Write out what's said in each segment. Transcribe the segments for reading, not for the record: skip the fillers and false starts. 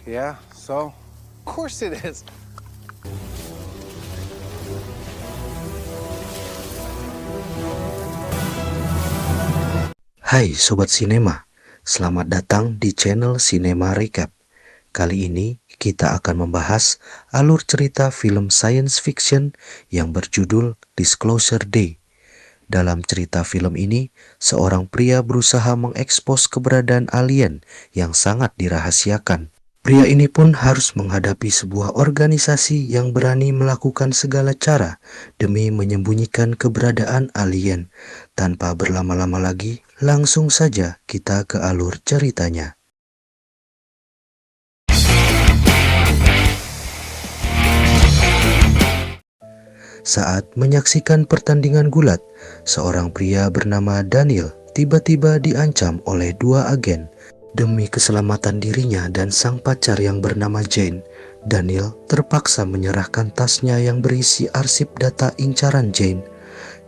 Yeah, so? Of course it is. Hai Sobat Sinema, selamat datang di channel Cinema Recap. Kali ini kita akan membahas alur cerita film science fiction yang berjudul Disclosure Day. Dalam cerita film ini, seorang pria berusaha mengekspos keberadaan alien yang sangat dirahasiakan. Pria ini pun harus menghadapi sebuah organisasi yang berani melakukan segala cara demi menyembunyikan keberadaan alien. Tanpa berlama-lama lagi, langsung saja kita ke alur ceritanya. Saat menyaksikan pertandingan gulat, seorang pria bernama Daniel tiba-tiba diancam oleh dua agen. Demi keselamatan dirinya dan sang pacar yang bernama Jane, Daniel terpaksa menyerahkan tasnya yang berisi arsip data incaran Jane.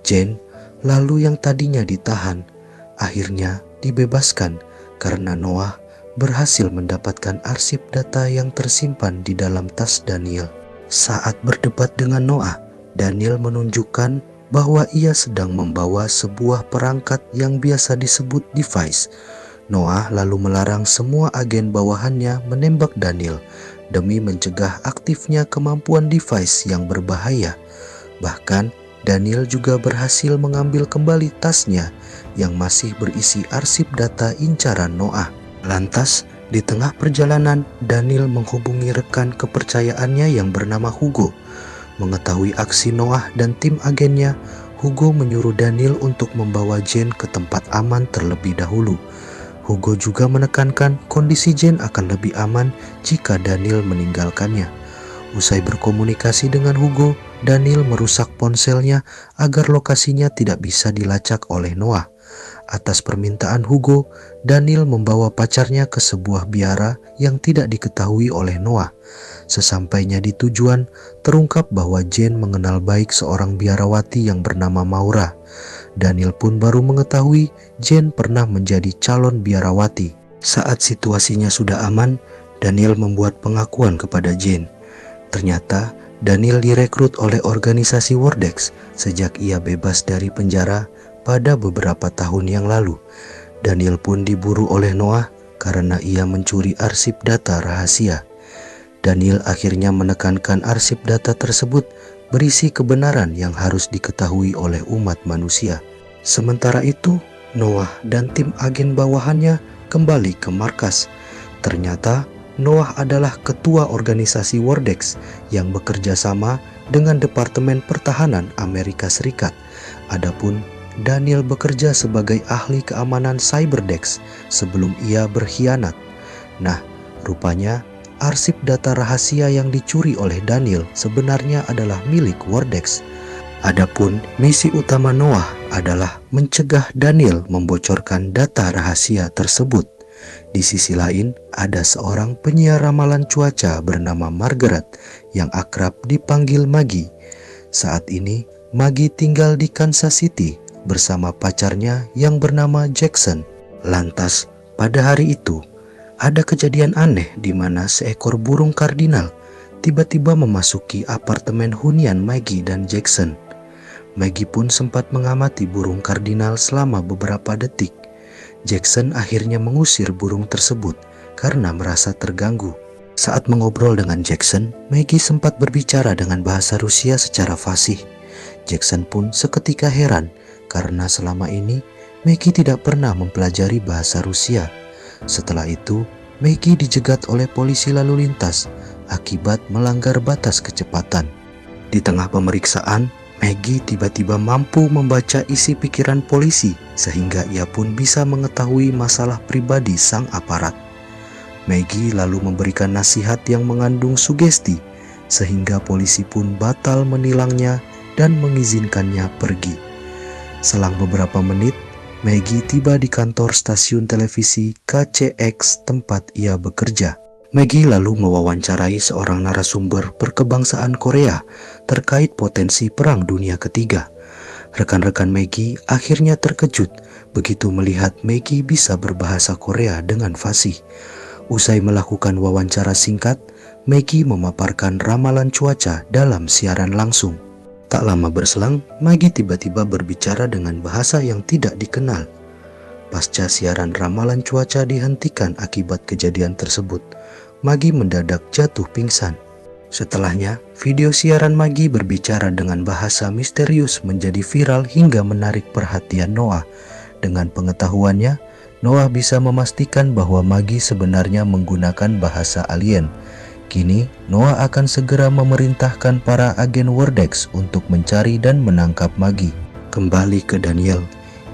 Jane, lalu yang tadinya ditahan, akhirnya dibebaskan karena Noah berhasil mendapatkan arsip data yang tersimpan di dalam tas Daniel. Saat berdebat dengan Noah, Daniel menunjukkan bahwa ia sedang membawa sebuah perangkat yang biasa disebut device. Noah lalu melarang semua agen bawahannya menembak Daniel demi mencegah aktifnya kemampuan device yang berbahaya. Bahkan, Daniel juga berhasil mengambil kembali tasnya yang masih berisi arsip data incaran Noah. Lantas, di tengah perjalanan, Daniel menghubungi rekan kepercayaannya yang bernama Hugo. Mengetahui aksi Noah dan tim agennya, Hugo menyuruh Daniel untuk membawa Jane ke tempat aman terlebih dahulu. Hugo juga menekankan kondisi Jane akan lebih aman jika Daniel meninggalkannya. Usai berkomunikasi dengan Hugo, Daniel merusak ponselnya agar lokasinya tidak bisa dilacak oleh Noah. Atas permintaan Hugo, Daniel membawa pacarnya ke sebuah biara yang tidak diketahui oleh Noah. Sesampainya di tujuan, terungkap bahwa Jane mengenal baik seorang biarawati yang bernama Maura. Daniel pun baru mengetahui Jane pernah menjadi calon biarawati. Saat situasinya sudah aman, Daniel membuat pengakuan kepada Jane. Ternyata Daniel direkrut oleh organisasi Wordex sejak ia bebas dari penjara pada beberapa tahun yang lalu. Daniel pun diburu oleh Noah karena ia mencuri arsip data rahasia. Daniel akhirnya menekankan arsip data tersebut berisi kebenaran yang harus diketahui oleh umat manusia. Sementara itu, Noah dan tim agen bawahannya kembali ke markas. Ternyata Noah adalah ketua organisasi Wordex yang bekerja sama dengan Departemen Pertahanan Amerika Serikat. Adapun Daniel bekerja sebagai ahli keamanan Cyberdex sebelum ia berkhianat. Nah, rupanya arsip data rahasia yang dicuri oleh Daniel sebenarnya adalah milik Wordex. Adapun misi utama Noah adalah mencegah Daniel membocorkan data rahasia tersebut. Di sisi lain, ada seorang penyiar ramalan cuaca bernama Margaret yang akrab dipanggil Maggie. Saat ini, Maggie tinggal di Kansas City bersama pacarnya yang bernama Jackson. Lantas, pada hari itu, ada kejadian aneh di mana seekor burung kardinal tiba-tiba memasuki apartemen hunian Maggie dan Jackson. Maggie pun sempat mengamati burung kardinal selama beberapa detik. Jackson akhirnya mengusir burung tersebut karena merasa terganggu. Saat mengobrol dengan Jackson, Maggie sempat berbicara dengan bahasa Rusia secara fasih. Jackson pun seketika heran karena selama ini Maggie tidak pernah mempelajari bahasa Rusia. Setelah itu, Maggie dijegat oleh polisi lalu lintas akibat melanggar batas kecepatan. Di tengah pemeriksaan, Maggie tiba-tiba mampu membaca isi pikiran polisi sehingga ia pun bisa mengetahui masalah pribadi sang aparat. Maggie lalu memberikan nasihat yang mengandung sugesti sehingga polisi pun batal menilangnya dan mengizinkannya pergi. Selang beberapa menit, Maggie tiba di kantor stasiun televisi KCX tempat ia bekerja. Maggie lalu mewawancarai seorang narasumber berkebangsaan Korea terkait potensi Perang Dunia Ketiga. Rekan-rekan Maggie akhirnya terkejut begitu melihat Maggie bisa berbahasa Korea dengan fasih. Usai melakukan wawancara singkat, Maggie memaparkan ramalan cuaca dalam siaran langsung. Tak lama berselang, Maggie tiba-tiba berbicara dengan bahasa yang tidak dikenal. Pasca siaran ramalan cuaca dihentikan akibat kejadian tersebut, Maggie mendadak jatuh pingsan. Setelahnya, video siaran Maggie berbicara dengan bahasa misterius menjadi viral hingga menarik perhatian Noah. Dengan pengetahuannya, Noah bisa memastikan bahwa Maggie sebenarnya menggunakan bahasa alien. Kini, Noah akan segera memerintahkan para agen Wordex untuk mencari dan menangkap Maggie. Kembali ke Daniel,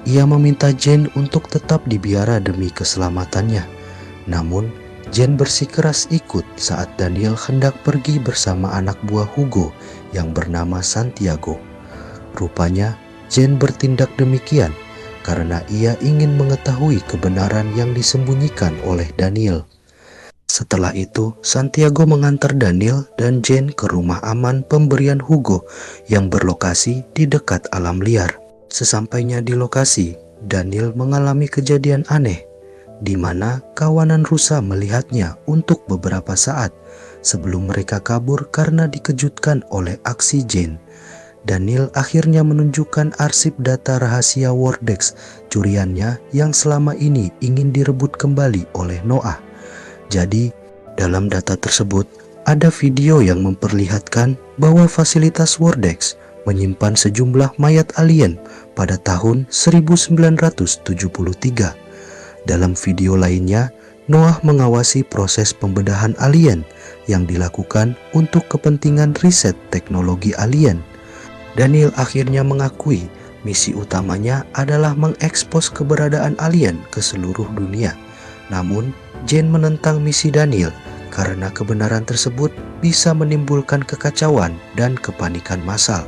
ia meminta Jane untuk tetap dibiara demi keselamatannya. Namun, Jane bersikeras ikut saat Daniel hendak pergi bersama anak buah Hugo yang bernama Santiago. Rupanya, Jane bertindak demikian karena ia ingin mengetahui kebenaran yang disembunyikan oleh Daniel. Setelah itu, Santiago mengantar Daniel dan Jane ke rumah aman pemberian Hugo yang berlokasi di dekat alam liar. Sesampainya di lokasi, Daniel mengalami kejadian aneh, di mana kawanan rusa melihatnya untuk beberapa saat sebelum mereka kabur karena dikejutkan oleh aksi Jane. Daniel akhirnya menunjukkan arsip data rahasia Wordex curiannya yang selama ini ingin direbut kembali oleh Noah. Jadi, dalam data tersebut ada video yang memperlihatkan bahwa fasilitas Wordex menyimpan sejumlah mayat alien pada tahun 1973. Dalam video lainnya, Noah mengawasi proses pembedahan alien yang dilakukan untuk kepentingan riset teknologi alien. Daniel akhirnya mengakui misi utamanya adalah mengekspos keberadaan alien ke seluruh dunia. Namun, Jane menentang misi Daniel karena kebenaran tersebut bisa menimbulkan kekacauan dan kepanikan massal.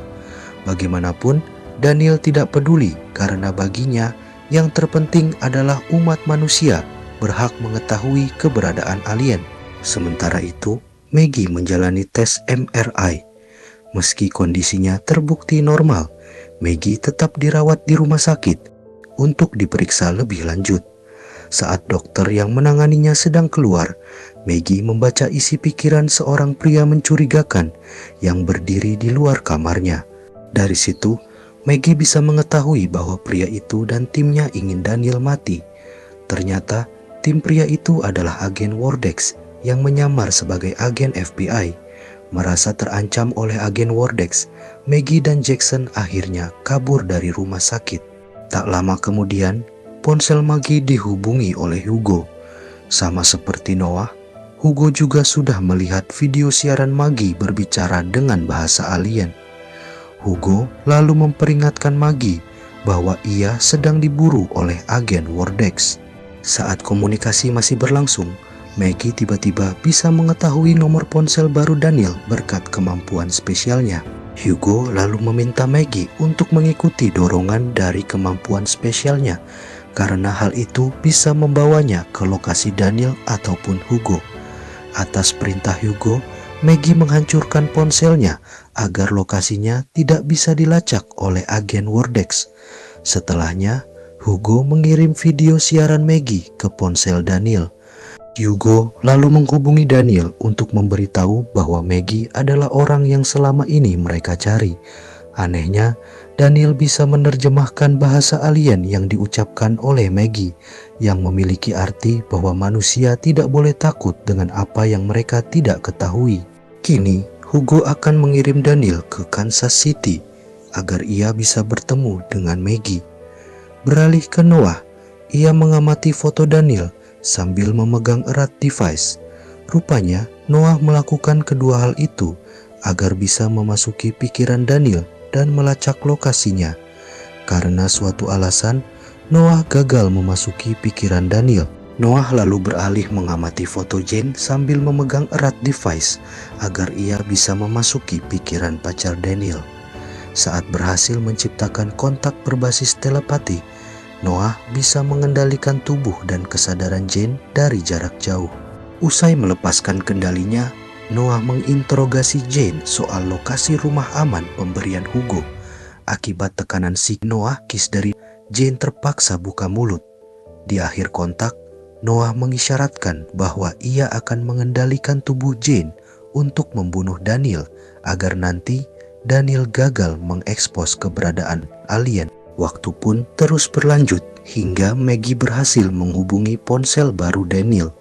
Bagaimanapun, Daniel tidak peduli karena baginya yang terpenting adalah umat manusia berhak mengetahui keberadaan alien. Sementara itu, Maggie menjalani tes MRI. Meski kondisinya terbukti normal, Maggie tetap dirawat di rumah sakit untuk diperiksa lebih lanjut. Saat dokter yang menanganinya sedang keluar, Maggie membaca isi pikiran seorang pria mencurigakan yang berdiri di luar kamarnya. Dari situ, Maggie bisa mengetahui bahwa pria itu dan timnya ingin Daniel mati. Ternyata, tim pria itu adalah agen Wordex yang menyamar sebagai agen FBI. Merasa terancam oleh agen Wordex, Maggie dan Jackson akhirnya kabur dari rumah sakit. Tak lama kemudian, ponsel Maggie dihubungi oleh Hugo. Sama seperti Noah, Hugo juga sudah melihat video siaran Maggie berbicara dengan bahasa alien. Hugo lalu memperingatkan Maggie bahwa ia sedang diburu oleh agen Wordex. Saat komunikasi masih berlangsung, Maggie tiba-tiba bisa mengetahui nomor ponsel baru Daniel berkat kemampuan spesialnya. Hugo lalu meminta Maggie untuk mengikuti dorongan dari kemampuan spesialnya karena hal itu bisa membawanya ke lokasi Daniel ataupun Hugo. Atas perintah Hugo, Maggie menghancurkan ponselnya agar lokasinya tidak bisa dilacak oleh agen Wordex. Setelahnya, Hugo mengirim video siaran Maggie ke ponsel Daniel. Hugo lalu menghubungi Daniel untuk memberitahu bahwa Maggie adalah orang yang selama ini mereka cari. Anehnya, Daniel bisa menerjemahkan bahasa alien yang diucapkan oleh Maggie, yang memiliki arti bahwa manusia tidak boleh takut dengan apa yang mereka tidak ketahui. Kini, Hugo akan mengirim Daniel ke Kansas City agar ia bisa bertemu dengan Maggie. Beralih ke Noah, ia mengamati foto Daniel sambil memegang erat device. Rupanya, Noah melakukan kedua hal itu agar bisa memasuki pikiran Daniel dan melacak lokasinya. Karena suatu alasan, Noah gagal memasuki pikiran Daniel. Noah lalu beralih mengamati foto Jane sambil memegang erat device agar ia bisa memasuki pikiran pacar Daniel. Saat berhasil menciptakan kontak berbasis telepati, Noah bisa mengendalikan tubuh dan kesadaran Jane dari jarak jauh. Usai melepaskan kendalinya, Noah menginterogasi Jane soal lokasi rumah aman pemberian Hugo. Akibat tekanan psikis Noah, Jane terpaksa buka mulut. Di akhir kontak, Noah mengisyaratkan bahwa ia akan mengendalikan tubuh Jane untuk membunuh Daniel agar nanti Daniel gagal mengekspos keberadaan alien. Waktu pun terus berlanjut hingga Maggie berhasil menghubungi ponsel baru Daniel.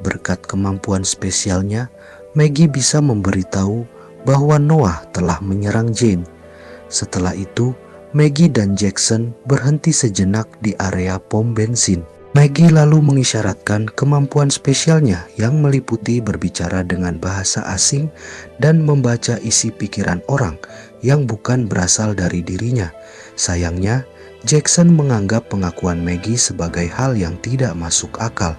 Berkat kemampuan spesialnya, Maggie bisa memberitahu bahwa Noah telah menyerang Jane. Setelah itu, Maggie dan Jackson berhenti sejenak di area pom bensin. Maggie lalu mengisyaratkan kemampuan spesialnya yang meliputi berbicara dengan bahasa asing dan membaca isi pikiran orang yang bukan berasal dari dirinya. Sayangnya, Jackson menganggap pengakuan Maggie sebagai hal yang tidak masuk akal.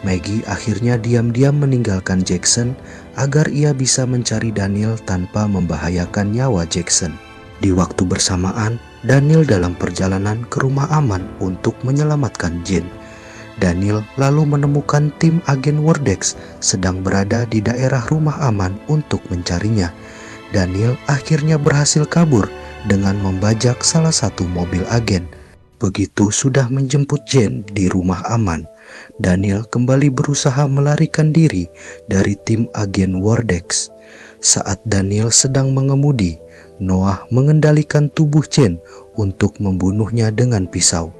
Maggie akhirnya diam-diam meninggalkan Jackson agar ia bisa mencari Daniel tanpa membahayakan nyawa Jackson. Di waktu bersamaan, Daniel dalam perjalanan ke rumah aman untuk menyelamatkan Jane. Daniel lalu menemukan tim agen Wordex sedang berada di daerah rumah aman untuk mencarinya. Daniel akhirnya berhasil kabur dengan membajak salah satu mobil agen. Begitu sudah menjemput Jane di rumah aman, Daniel kembali berusaha melarikan diri dari tim agen Wordex. Saat Daniel sedang mengemudi, Noah mengendalikan tubuh Jane untuk membunuhnya dengan pisau.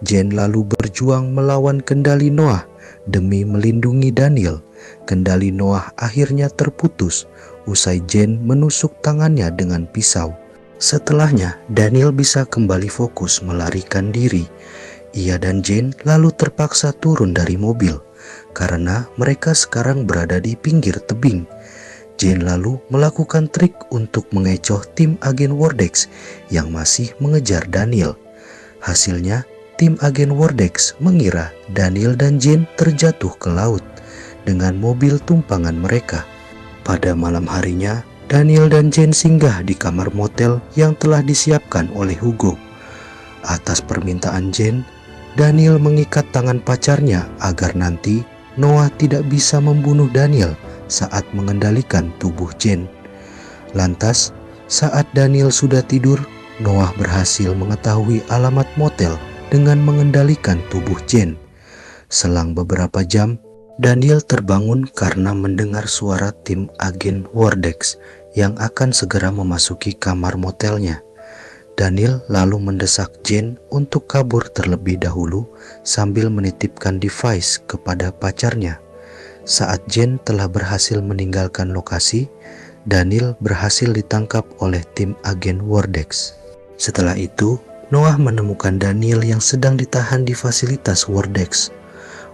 Jane lalu berjuang melawan kendali Noah demi melindungi Daniel. Kendali Noah akhirnya terputus usai Jane menusuk tangannya dengan pisau. Setelahnya, Daniel bisa kembali fokus melarikan diri. Ia dan Jane lalu terpaksa turun dari mobil karena mereka sekarang berada di pinggir tebing. Jane lalu melakukan trik untuk mengecoh tim agen Wordex yang masih mengejar Daniel. Hasilnya, tim agen Wordex mengira Daniel dan Jane terjatuh ke laut dengan mobil tumpangan mereka. Pada malam harinya, Daniel dan Jane singgah di kamar motel yang telah disiapkan oleh Hugo. Atas permintaan Jane, Daniel mengikat tangan pacarnya agar nanti Noah tidak bisa membunuh Daniel saat mengendalikan tubuh Jane. Lantas, saat Daniel sudah tidur, Noah berhasil mengetahui alamat motel dengan mengendalikan tubuh Jane. Selang beberapa jam, Daniel terbangun karena mendengar suara tim agen Wordex yang akan segera memasuki kamar motelnya. Daniel lalu mendesak Jane untuk kabur terlebih dahulu sambil menitipkan device kepada pacarnya. Saat Jane telah berhasil meninggalkan lokasi, Daniel berhasil ditangkap oleh tim agen Wordex. Setelah itu, Noah menemukan Daniel yang sedang ditahan di fasilitas Wordex.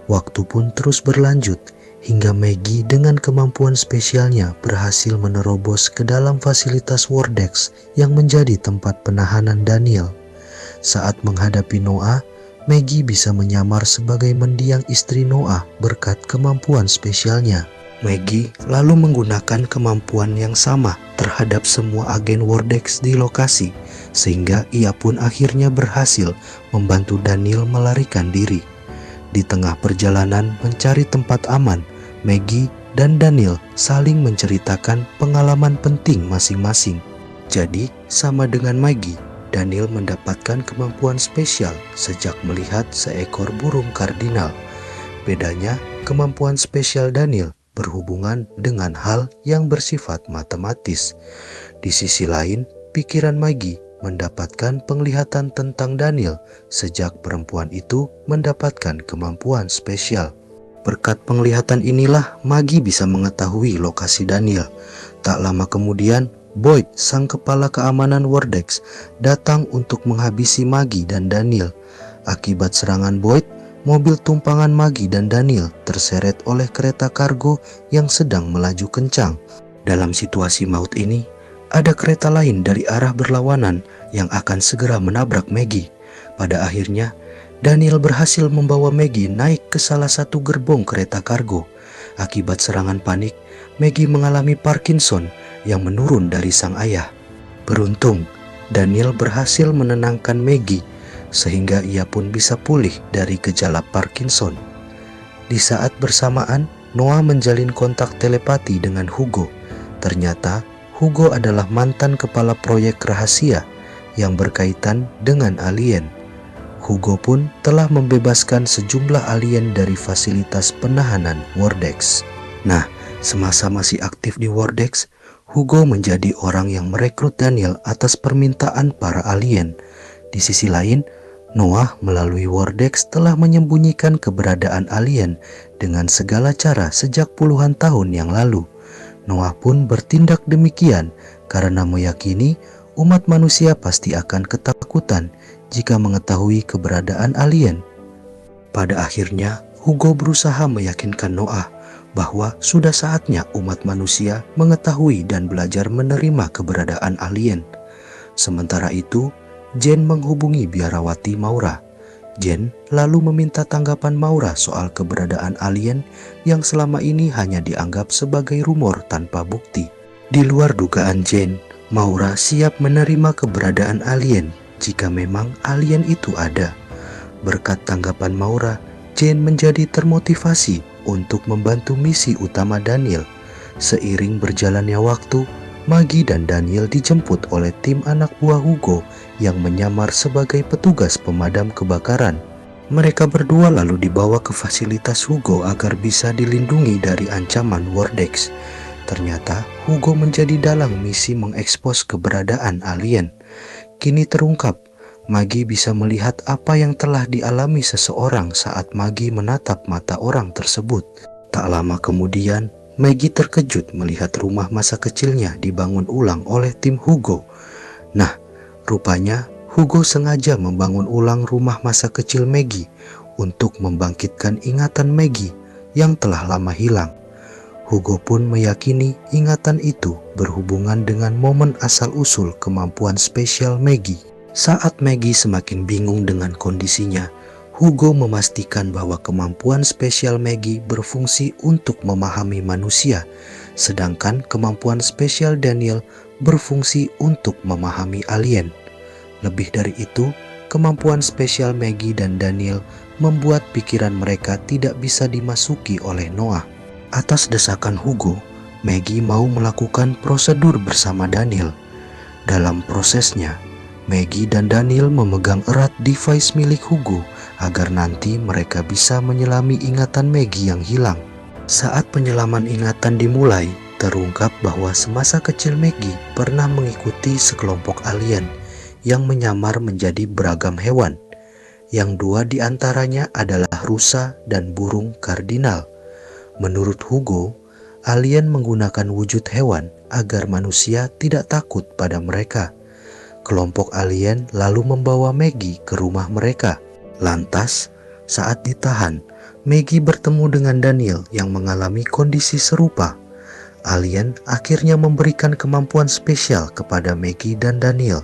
Waktu pun terus berlanjut hingga Maggie dengan kemampuan spesialnya berhasil menerobos ke dalam fasilitas Wordex yang menjadi tempat penahanan Daniel. Saat menghadapi Noah, Maggie bisa menyamar sebagai mendiang istri Noah berkat kemampuan spesialnya. Maggie lalu menggunakan kemampuan yang sama terhadap semua agen Wordex di lokasi, sehingga ia pun akhirnya berhasil membantu Daniel melarikan diri. Di tengah perjalanan mencari tempat aman, Maggie dan Daniel saling menceritakan pengalaman penting masing-masing. Jadi, sama dengan Maggie, Daniel mendapatkan kemampuan spesial sejak melihat seekor burung kardinal. Bedanya, kemampuan spesial Daniel berhubungan dengan hal yang bersifat matematis. Di sisi lain, pikiran Maggie mendapatkan penglihatan tentang Daniel sejak perempuan itu mendapatkan kemampuan spesial. Berkat penglihatan inilah Maggie bisa mengetahui lokasi Daniel. Tak lama kemudian, Boyd, sang kepala keamanan Wordex, datang untuk menghabisi Maggie dan Daniel. Akibat serangan Boyd, mobil tumpangan Maggie dan Daniel terseret oleh kereta kargo yang sedang melaju kencang. Dalam situasi maut ini, ada kereta lain dari arah berlawanan yang akan segera menabrak Maggie. Pada akhirnya, Daniel berhasil membawa Maggie naik ke salah satu gerbong kereta kargo. Akibat serangan panik, Maggie mengalami Parkinson yang menurun dari sang ayah. Beruntung, Daniel berhasil menenangkan Maggie sehingga ia pun bisa pulih dari gejala Parkinson. Di saat bersamaan, Noah menjalin kontak telepati dengan Hugo. Ternyata, Hugo adalah mantan kepala proyek rahasia yang berkaitan dengan alien. Hugo pun telah membebaskan sejumlah alien dari fasilitas penahanan Wordex. Nah, semasa masih aktif di Wordex, Hugo menjadi orang yang merekrut Daniel atas permintaan para alien. Di sisi lain, Noah melalui Wordex telah menyembunyikan keberadaan alien dengan segala cara sejak puluhan tahun yang lalu. Noah pun bertindak demikian karena meyakini umat manusia pasti akan ketakutan jika mengetahui keberadaan alien. Pada akhirnya, Hugo berusaha meyakinkan Noah bahwa sudah saatnya umat manusia mengetahui dan belajar menerima keberadaan alien. Sementara itu, Jane menghubungi biarawati Maura. Jane lalu meminta tanggapan Maura soal keberadaan alien yang selama ini hanya dianggap sebagai rumor tanpa bukti. Di luar dugaan Jane, Maura siap menerima keberadaan alien jika memang alien itu ada. Berkat tanggapan Maura, Jane menjadi termotivasi untuk membantu misi utama Daniel. Seiring berjalannya waktu, Maggie dan Daniel dijemput oleh tim anak buah Hugo yang menyamar sebagai petugas pemadam kebakaran. Mereka berdua lalu dibawa ke fasilitas Hugo agar bisa dilindungi dari ancaman Wordex. Ternyata Hugo menjadi dalang misi mengekspos keberadaan alien. Kini terungkap, Maggie bisa melihat apa yang telah dialami seseorang saat Maggie menatap mata orang tersebut. Tak lama kemudian, Maggie terkejut melihat rumah masa kecilnya dibangun ulang oleh tim Hugo. Nah, rupanya Hugo sengaja membangun ulang rumah masa kecil Maggie untuk membangkitkan ingatan Maggie yang telah lama hilang. Hugo pun meyakini ingatan itu berhubungan dengan momen asal-usul kemampuan spesial Maggie. Saat Maggie semakin bingung dengan kondisinya, Hugo memastikan bahwa kemampuan spesial Maggie berfungsi untuk memahami manusia, sedangkan kemampuan spesial Daniel berfungsi untuk memahami alien. Lebih dari itu, kemampuan spesial Maggie dan Daniel membuat pikiran mereka tidak bisa dimasuki oleh Noah. Atas desakan Hugo, Maggie mau melakukan prosedur bersama Daniel. Dalam prosesnya, Maggie dan Daniel memegang erat device milik Hugo agar nanti mereka bisa menyelami ingatan Maggie yang hilang. Saat penyelaman ingatan dimulai, terungkap bahwa semasa kecil Maggie pernah mengikuti sekelompok alien yang menyamar menjadi beragam hewan. Yang dua di antaranya adalah rusa dan burung kardinal. Menurut Hugo, alien menggunakan wujud hewan agar manusia tidak takut pada mereka. Kelompok alien lalu membawa Maggie ke rumah mereka. Lantas, saat ditahan, Maggie bertemu dengan Daniel yang mengalami kondisi serupa. Alien akhirnya memberikan kemampuan spesial kepada Maggie dan Daniel.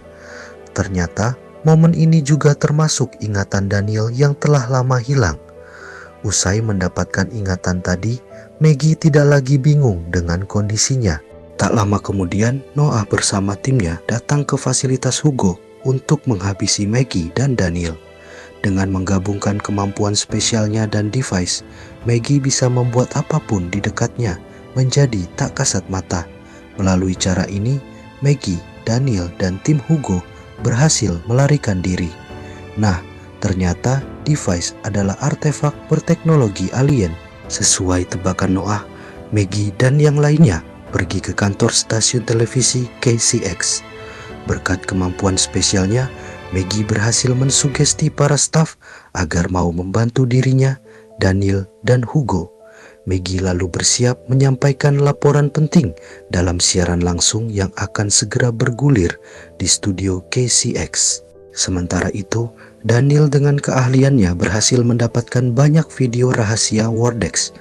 Ternyata, momen ini juga termasuk ingatan Daniel yang telah lama hilang. Usai mendapatkan ingatan tadi, Maggie tidak lagi bingung dengan kondisinya. Tak lama kemudian, Noah bersama timnya datang ke fasilitas Hugo untuk menghabisi Maggie dan Daniel. Dengan menggabungkan kemampuan spesialnya dan device, Maggie bisa membuat apapun di dekatnya menjadi tak kasat mata. Melalui cara ini, Maggie, Daniel, dan tim Hugo berhasil melarikan diri. Nah, ternyata device adalah artefak berteknologi alien. Sesuai tebakan Noah, Maggie dan yang lainnya pergi ke kantor stasiun televisi KCX. Berkat kemampuan spesialnya, Maggie berhasil mensugesti para staf agar mau membantu dirinya, Daniel, dan Hugo. Maggie lalu bersiap menyampaikan laporan penting dalam siaran langsung yang akan segera bergulir di studio KCX. Sementara itu, Daniel dengan keahliannya berhasil mendapatkan banyak video rahasia Wordex.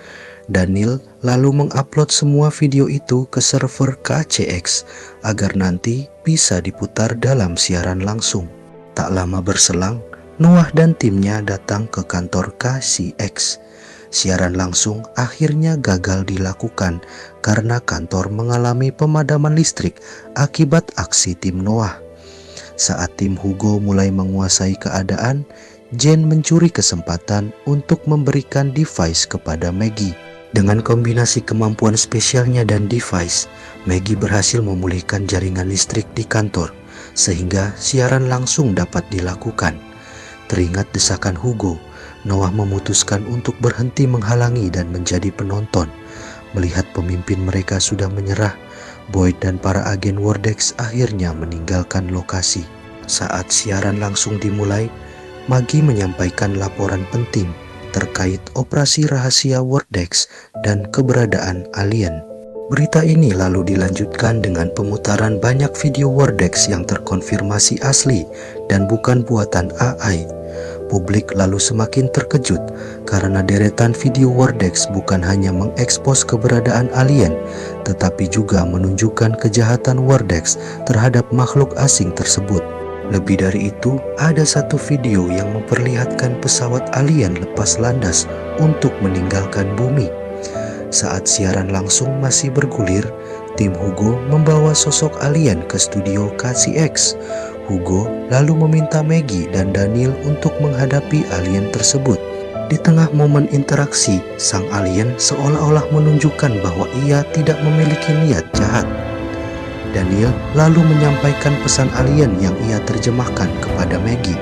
Daniel lalu mengupload semua video itu ke server KCX agar nanti bisa diputar dalam siaran langsung. Tak lama berselang, Noah dan timnya datang ke kantor KCX. Siaran langsung akhirnya gagal dilakukan karena kantor mengalami pemadaman listrik akibat aksi tim Noah. Saat tim Hugo mulai menguasai keadaan, Jane mencuri kesempatan untuk memberikan device kepada Maggie. Dengan kombinasi kemampuan spesialnya dan device, Maggie berhasil memulihkan jaringan listrik di kantor, sehingga siaran langsung dapat dilakukan. Teringat desakan Hugo, Noah memutuskan untuk berhenti menghalangi dan menjadi penonton. Melihat pemimpin mereka sudah menyerah, Boyd dan para agen Wordex akhirnya meninggalkan lokasi. Saat siaran langsung dimulai, Maggie menyampaikan laporan penting terkait operasi rahasia Wordex dan keberadaan alien. Berita ini lalu dilanjutkan dengan pemutaran banyak video Wordex yang terkonfirmasi asli dan bukan buatan AI. Publik lalu semakin terkejut karena deretan video Wordex bukan hanya mengekspos keberadaan alien, tetapi juga menunjukkan kejahatan Wordex terhadap makhluk asing tersebut. Lebih dari itu, ada satu video yang memperlihatkan pesawat alien lepas landas untuk meninggalkan bumi. Saat siaran langsung masih bergulir, tim Hugo membawa sosok alien ke studio KCX. Hugo lalu meminta Maggie dan Daniel untuk menghadapi alien tersebut. Di tengah momen interaksi, sang alien seolah-olah menunjukkan bahwa ia tidak memiliki niat jahat. Daniel lalu menyampaikan pesan alien yang ia terjemahkan kepada Maggie.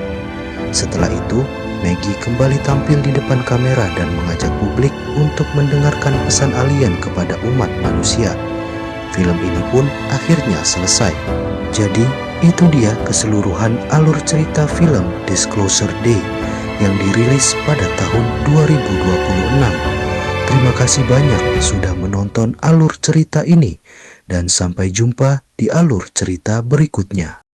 Setelah itu, Maggie kembali tampil di depan kamera dan mengajak publik untuk mendengarkan pesan alien kepada umat manusia. Film ini pun akhirnya selesai. Jadi, itu dia keseluruhan alur cerita film Disclosure Day yang dirilis pada tahun 2026. Terima kasih banyak sudah menonton alur cerita ini, dan sampai jumpa di alur cerita berikutnya.